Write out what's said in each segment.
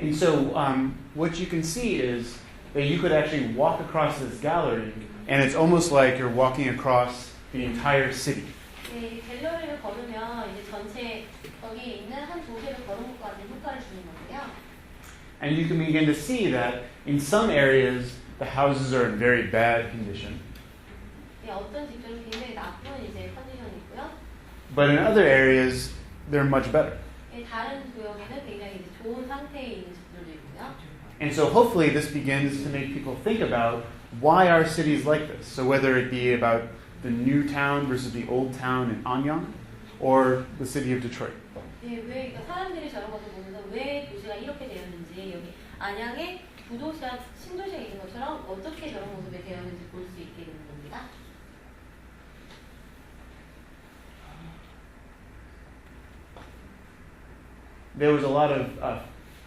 And so what you can see is that you could actually walk across this gallery, and it's almost like you're walking across the entire city. 네, 갤러리를 걸으면 이제 전체 거기에 있는 한 도시를 걸은 것과 같은 효과를 주는 건데요. And you can begin to see that in some areas the houses are in very bad condition. 네, 어떤 집들은 굉장히 나쁜 이제 컨디션이 있고요. But in other areas they're much better. 네, 다른 구역에는 굉장히 이제 좋은 상태에 있는 집들도 있고요. And so hopefully this begins to make people think about why our city is like this. So whether it be about the new town versus the old town in Anyang, or the city of Detroit. 네, 왜 그러니까 사람들이 저런 것을 보면서 왜 도시가 이렇게 되었는지 여기 안양에 구도시와 신도시가 있는 것처럼 어떻게 저런 모습이 되었는지 볼 수 있게 되는 겁니다. There was a lot of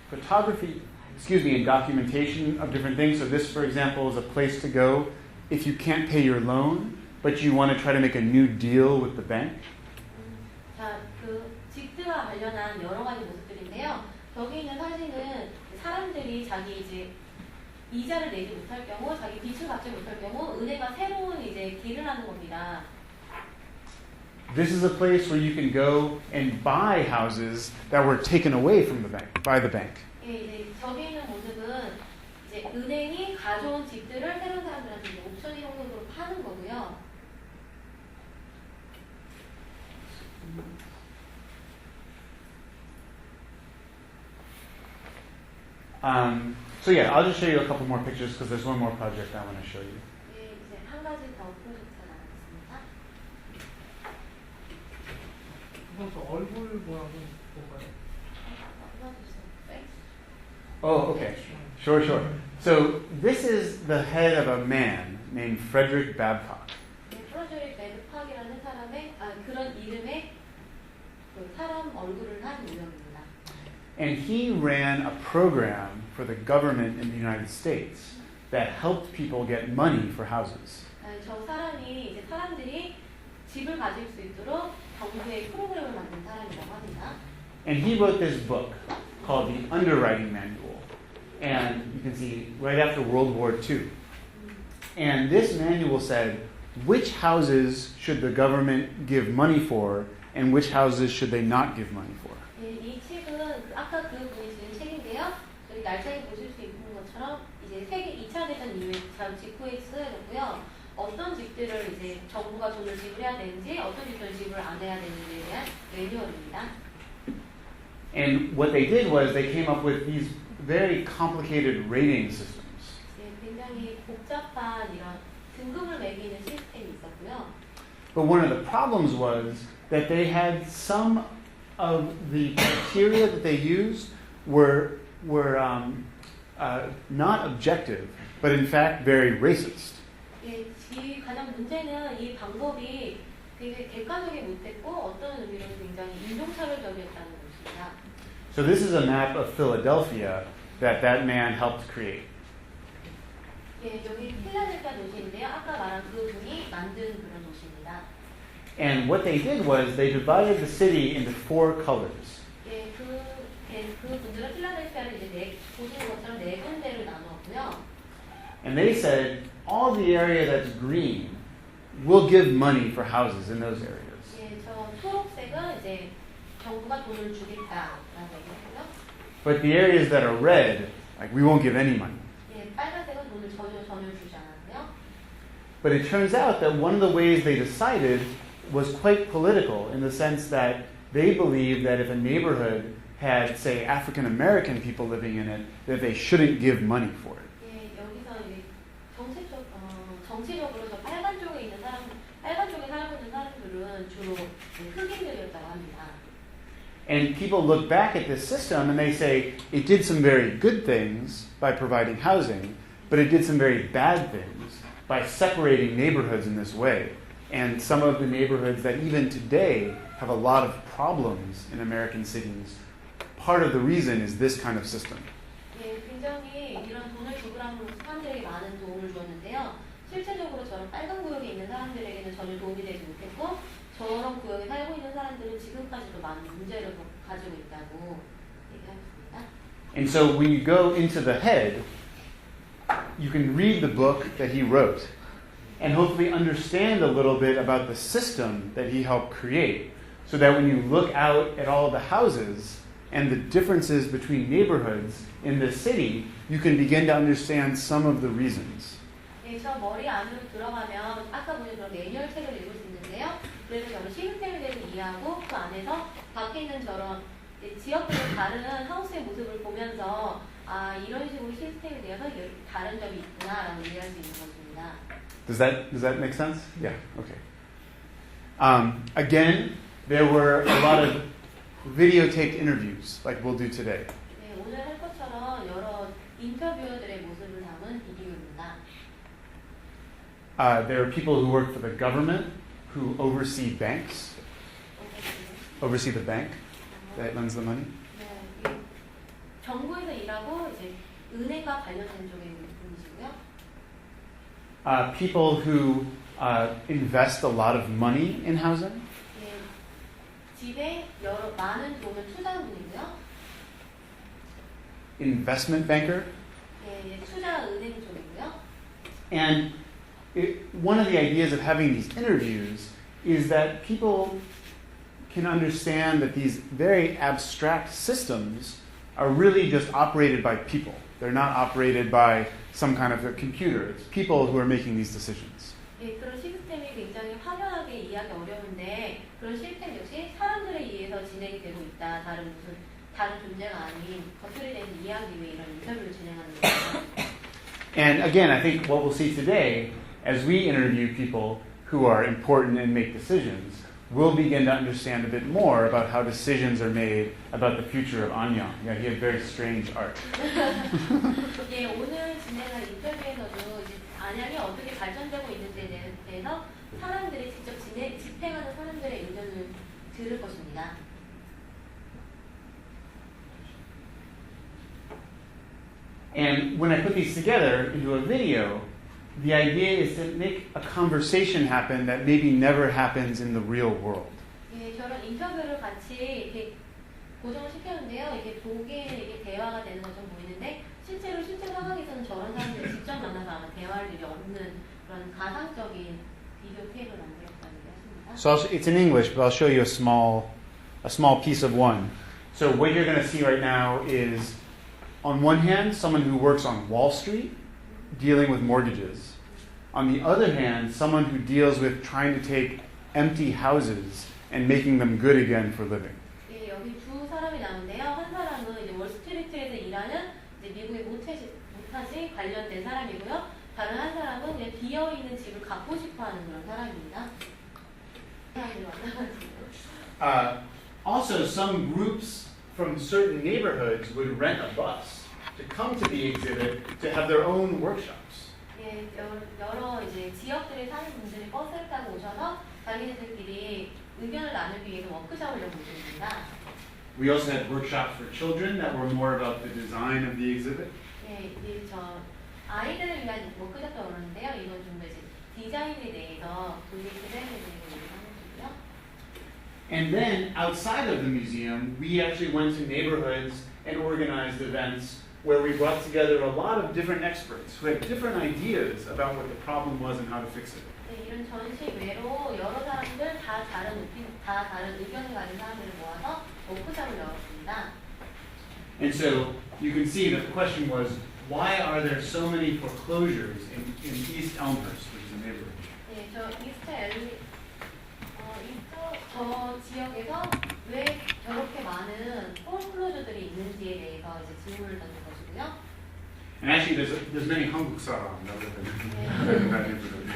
photography, and documentation of different things. So this, for example, is a place to go if you can't pay your loan, but you want to try to make a new deal with the bank. 자, 그 집들과 관련한 여러 가지 모습들인데요. 여기 있는 사진은 사람들이 자기 이제 이자를 내지 못할 경우, 자기 빚을 갚지 못할 경우 은행과 새로운 이제 딜을 하는 겁니다. This is a place where you can go and buy houses that were taken away from the bank by the bank. 예, 이제 저기 있는 모습은 이제 은행이 가져온 집들을 새로운 사람들한테 이제 옵션이 형식으로 파는 거고요. So yeah, I'll just show you a couple more pictures because there's one more project I want to show you. 예, 이제 한 가지 더 프로젝트가 나왔습니다. 그래서 얼굴 모양은 볼까요? Oh, okay. Sure. So this is the head of a man named Frederick Babcock. 네, 프로젝트 베드팍이라는 사람의 그런 이름의 그 사람 얼굴을 한 모형입니다. And he ran a program for the government in the United States that helped people get money for houses. 저 사람이 이제 사람들이 집을 가질 수 있도록 정부의 프로그램을 만든 사람이라고 합니다. And he wrote this book called The Underwriting Manual. And you can see right after World War II. And this manual said which houses should the government give money for and which houses should they not give money for. 네, 이 책은 아까 그 분이 쓴 책인데요. 여기 날짜에 보실 수 있는 것처럼 이제 세계 2차 대전 이후에 직후에 쓰여졌고요. 어떤 집들을 이제 정부가 돈을 지불해야 되는지, 어떤 집들은 지불 안 해야 되는지에 대한 매뉴얼입니다. And what they did was they came up with these very complicated rating systems. 네, 굉장히 복잡한 이런 등급을 매기는 시스템이 있었고요. But one of the problems was that they had some of the criteria that they used were not objective, but in fact very racist. 예, 가장 문제는 이 방법이 굉장히 객관적이 못했고 어떤 의미로는 굉장히 인종차별적이었다는 것입니다. So this is a map of Philadelphia that man helped create. 예, 여기 필라델피아 도시인데요. 아까 말한 그 분이 만든 그런 도시입니다. And what they did was they divided the city into 4 colors. 예, 그 분들은 필라델피아를 이제 보시는 것처럼 4군데를 나누었고요. And they said all the area that's green will give money for houses in those areas. 예, 저 초록색은 이제 정부가 돈을 주겠다라고 얘기했고요. But the areas that are red, like we won't give any money. 예, 빨간색은 돈을 전혀 주지 않았고요. But it turns out that one of the ways they decided was quite political in the sense that they believed that if a neighborhood had, say, African American people living in it, that they shouldn't give money for it. 예, 여기서 이제 정치적으로 저 빨간 쪽에 살고 있는 사람들은 주로 흑인들이었다고 합니다. And people look back at this system and they say it did some very good things by providing housing, but it did some very bad things by separating neighborhoods in this way. And some of the neighborhoods that even today have a lot of problems in American cities, part of the reason is this kind of system. 예, 굉장히 이런 돈을 지불함으로써 사람들에게 많은 도움을 줬는데요. 실제적으로 저런 빨간 구역에 있는 사람들에게는 전혀 도움이 되지 못했고 저런 구역에 살고 있는 사람들은 지금까지도 많은 문제를 가지고 있다고 얘기하셨습니다. And so when you go into the head, you can read the book that he wrote and hopefully understand a little bit about the system that he helped create, so that when you look out at all the houses and the differences between neighborhoods in the city, you can begin to understand some of the reasons. 네, 저 머리 안으로 들어가면 아까 보신 그런 매뉴얼 책을 읽을 수 있는데요. 그래서 저는 시스템에 대해서 이해하고 그 안에서 밖에 있는 저런 지역별로 다른 하우스의 모습을 보면서 아 이런 식으로 시스템에 대해서 다른 점이 있구나라고 이해할 수 있는 것입니다. Does that make sense? Yeah. Okay. Again, there were a lot of videotaped interviews, like we'll do today. 네, 오늘 할 것처럼 여러 인터뷰어들의 모습을 담은 비디오입니다. There are people who work for the government who oversee banks, oversee the bank that lends the money. 네, 정부에서 일하고 이제 은행과 관련된 쪽의 분이시고요. People who invest a lot of money in housing. 네, 집에 여러 많은 돈을 투자하는 분이고요. Investment banker. 네, 투자 은행 쪽이고요. And one of the ideas of having these interviews is that people can understand that these very abstract systems are really just operated by people. They're not operated by some kind of a computer. It's people who are making these decisions. 예, 그런 시스템이 굉장히 확연하게 이해하기 어려운데 그런 시스템 역시 사람들에 의해서 진행이 되고 있다. 다른 존재가 아닌 것들에 대해서 이해하기 위해 이런 인터뷰를 진행하는 거예요. And again, I think what we'll see today, as we interview people who are important and make decisions, we'll begin to understand a bit more about how decisions are made about the future of Anyang. Yeah, he had very strange art. 예, 오늘 진행할 인터뷰에서도 이제 안양이 어떻게 발전되고 있는지에 대해서 사람들이 직접 집행하는 사람들의 의견을 들을 것입니다. And when I put these together into a video, the idea is to make a conversation happen that maybe never happens in the real world. 예, 저런 인터뷰를 같이 이렇게 고정을 시켰는데요. 이게 보기에 이게 대화가 되는 것처럼 보이는데 실제 상황에서는 저런 사람들이 직접 만나서 아마 대화할 일이 없는 그런 가상적인 비디오 테이프를 만들었다는 게 했습니다. So it's in English, but I'll show you a small piece of one. So what you're going to see right now is, on one hand, someone who works on Wall Street dealing with mortgages. On the other hand, someone who deals with trying to take empty houses and making them good again for living. 예, 여기 두 사람이 나오는데요. 한 사람은 이제 월스트리트에서 일하는 이제 미국의 못하지 관련된 사람이고요. 다른 한 사람은 그냥 비어 있는 집을 갖고 싶어하는 그런 사람입니다. 사람들이 만나가지고. Also, some groups from certain neighborhoods would rent a bus to come to the exhibit to have their own workshops. 예, 여러 이제 지역들에 사는 분들이 버스를 타고 오셔서 자기네들끼리 의견을 나누기 위해서 워크숍을 열어보십니다. We also had workshops for children that were more about the design of the exhibit. 예, 저 아이들을 위한 워크숍도 열었는데요. 이건 좀 더 이제 디자인에 대해서 디자인에 대해서 얘기하는 거고요. And then outside of the museum, we actually went to neighborhoods and organized events where we brought together a lot of different experts who had different ideas about what the problem was and how to fix it. 네, 이런 전시 외로 여러 사람들 다 다른 의견을 가진 사람들을 모아서 워크숍을 열었습니다. And so you can see that the question was, why are there so many foreclosures in East Elmhurst, which is a neighborhood? 네, 저 지역에서 왜 저렇게 많은 폴클로저들이 있는지에 대해서 이제 질문을 던진 것이고요. And actually, there's many Hanguk saram in that neighborhood.